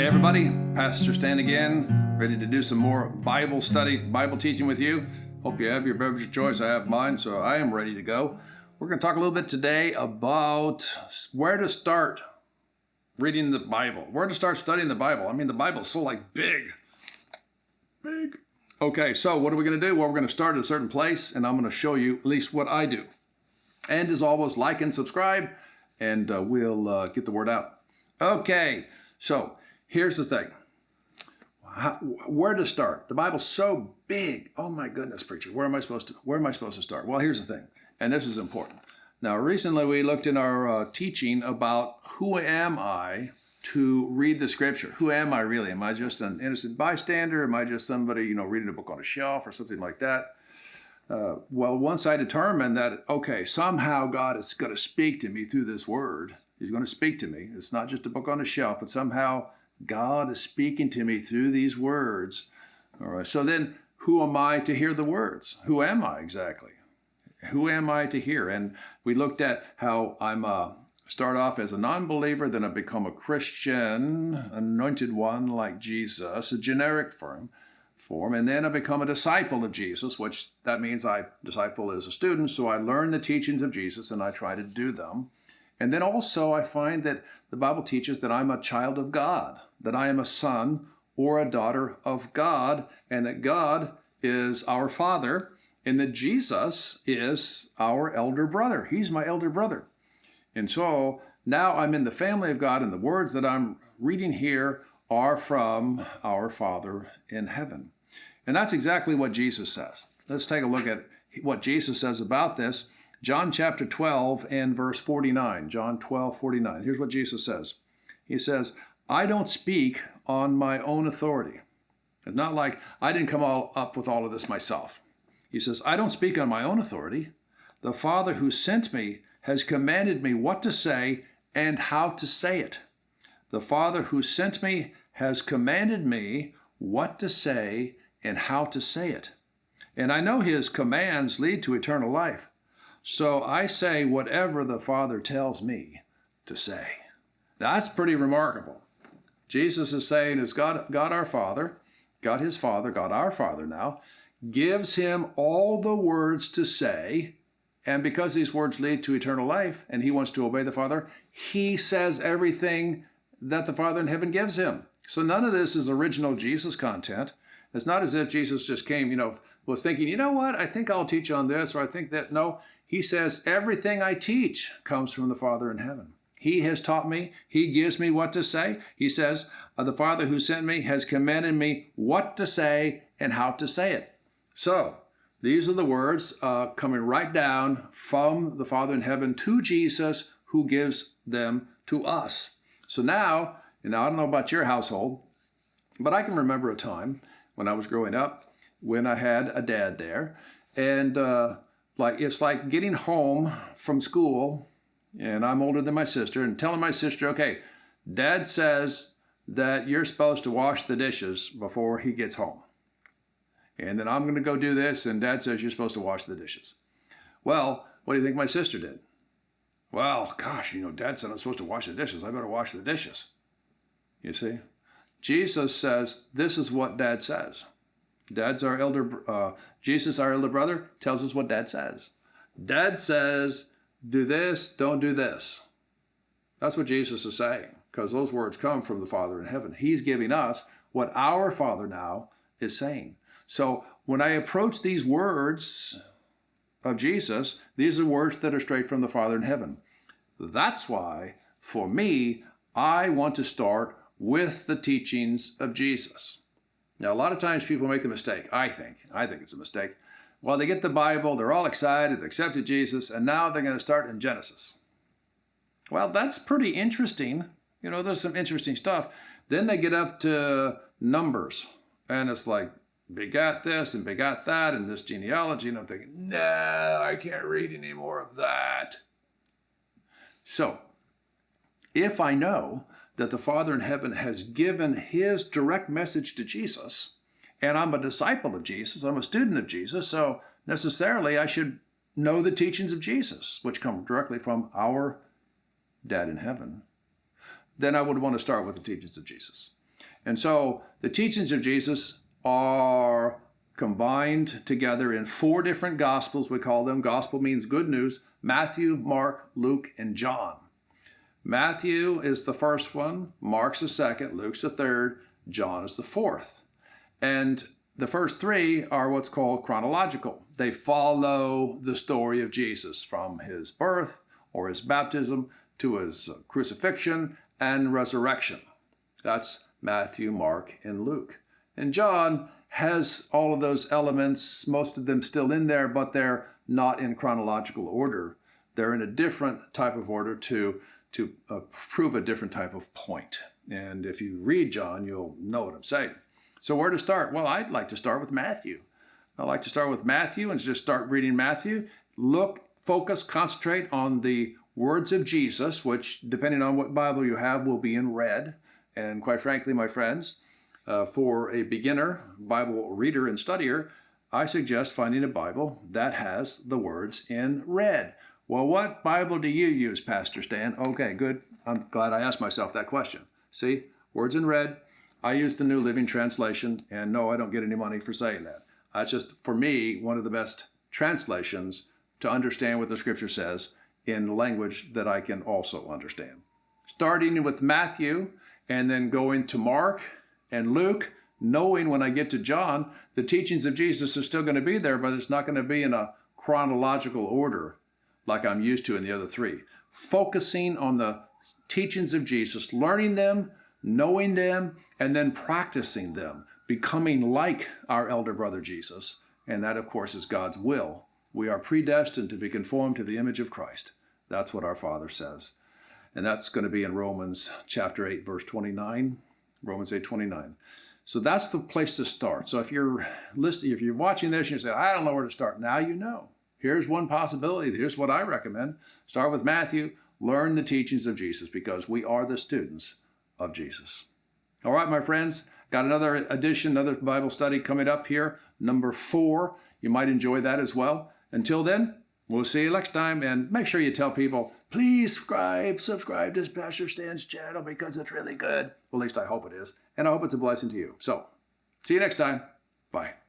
Hey everybody, Pastor Stan again, ready to do some more Bible study, Bible teaching with you. Hope you have your beverage of choice. I have mine, so I am ready to go. We're going to talk a little bit today about where to start reading the Bible, where to start studying the Bible. I mean, the Bible's so big. Okay, so what are we going to do? Well, we're going to start at a certain place, and I'm going to show you at least what I do. And as always, like and subscribe, and we'll get the word out. Okay, so here's the thing. Where to start? The Bible's so big. Oh my goodness, preacher, where am I supposed to start? Well, here's the thing, and this is important. Now, recently we looked in our teaching about who am I to read the scripture. Who am I really? Am I just an innocent bystander? Am I just somebody, reading a book on a shelf or something like that? Well, once I determined that, okay, somehow God is going to speak to me through this word. He's going to speak to me. It's not just a book on a shelf, but somehow God is speaking to me through these words. All right. So then who am I to hear the words? Who am I exactly? Who am I to hear? And we looked at how I'm start off as a non-believer, then I become a Christian, anointed one like Jesus, a generic form, and then I become a disciple of Jesus, which that means disciple is a student, so I learn the teachings of Jesus and I try to do them. And then also I find that the Bible teaches that I'm a child of God, that I am a son or a daughter of God, and that God is our Father, and that Jesus is our elder brother. He's my elder brother. And so now I'm in the family of God, and the words that I'm reading here are from our Father in heaven. And that's exactly what Jesus says. Let's take a look at what Jesus says about this. John chapter 12 and verse 49. John 12:49. Here's what Jesus says. He says, I don't speak on my own authority. It's not like I didn't come up with all of this myself. He says, I don't speak on my own authority. The Father who sent me has commanded me what to say and how to say it. The Father who sent me has commanded me what to say and how to say it. And I know his commands lead to eternal life. So I say whatever the Father tells me to say. That's pretty remarkable. Jesus is saying is God our Father, God his Father, God our Father now, gives him all the words to say, and because these words lead to eternal life and he wants to obey the Father, he says everything that the Father in heaven gives him. So none of this is original Jesus content. It's not as if Jesus just came, was thinking, you know what, I think I'll teach on this, or I think that. No, he says, everything I teach comes from the Father in heaven. He has taught me. He gives me what to say. He says, the Father who sent me has commanded me what to say and how to say it. So these are the words coming right down from the Father in heaven to Jesus, who gives them to us. So now, I don't know about your household, but I can remember a time when I was growing up when I had a dad there, and it's like getting home from school, and I'm older than my sister, and telling my sister, okay, Dad says that you're supposed to wash the dishes before he gets home. And then I'm going to go do this, and Dad says you're supposed to wash the dishes. Well, what do you think my sister did? Well, gosh, Dad said I'm supposed to wash the dishes. I better wash the dishes. You see? Jesus says this is what Dad says. Jesus, our elder brother, tells us what Dad says. Dad says, do this, don't do this. That's what Jesus is saying, because those words come from the Father in heaven. He's giving us what our Father now is saying. So when I approach these words of Jesus, these are words that are straight from the Father in heaven. That's why, for me, I want to start with the teachings of Jesus. Now, a lot of times people make the mistake, I think it's a mistake. Well, they get the Bible, they're all excited, they accepted Jesus, and now they're going to start in Genesis. Well, that's pretty interesting. There's some interesting stuff. Then they get up to Numbers, and it's like, begat this and begat that, and this genealogy, and I'm thinking, no, I can't read any more of that. So, if I know that the Father in heaven has given his direct message to Jesus, and I'm a disciple of Jesus, I'm a student of Jesus, so necessarily I should know the teachings of Jesus, which come directly from our Dad in heaven, then I would want to start with the teachings of Jesus. And so the teachings of Jesus are combined together in 4 different gospels. We call them. Gospel means good news: Matthew, Mark, Luke, and John. Matthew is the first one, Mark's the second, Luke's the third, John is the fourth. And the first 3 are what's called chronological. They follow the story of Jesus from his birth or his baptism to his crucifixion and resurrection. That's Matthew, Mark, and Luke. And John has all of those elements, most of them still in there, but they're not in chronological order. They're in a different type of order to prove a different type of point. And if you read John, you'll know what I'm saying. So where to start? Well, I'd like to start with Matthew. I like to start with Matthew and just start reading Matthew. Look, focus, concentrate on the words of Jesus, which, depending on what Bible you have, will be in red. And quite frankly, my friends, for a beginner Bible reader and studier, I suggest finding a Bible that has the words in red. Well, what Bible do you use, Pastor Stan? Okay, good. I'm glad I asked myself that question. See, words in red. I use the New Living Translation, and no, I don't get any money for saying that. That's just, for me, one of the best translations to understand what the Scripture says in language that I can also understand. Starting with Matthew and then going to Mark and Luke, knowing when I get to John, the teachings of Jesus are still going to be there, but it's not going to be in a chronological order like I'm used to in the other 3. Focusing on the teachings of Jesus, learning them, knowing them, and then practicing them, becoming like our elder brother Jesus. And that, of course, is God's will. We are predestined to be conformed to the image of Christ. That's what our Father says. And that's going to be in Romans chapter 8, verse 29. Romans 8:29. So that's the place to start. So if you're listening, if you're watching this and you say, I don't know where to start, now you know. Here's one possibility. Here's what I recommend. Start with Matthew. Learn the teachings of Jesus, because we are the students of Jesus. All right, my friends, got another edition, another Bible study coming up here, number 4. You might enjoy that as well. Until then, we'll see you next time. And make sure you tell people, please subscribe to Pastor Stan's channel, because it's really good. Well, at least I hope it is. And I hope it's a blessing to you. So, see you next time. Bye.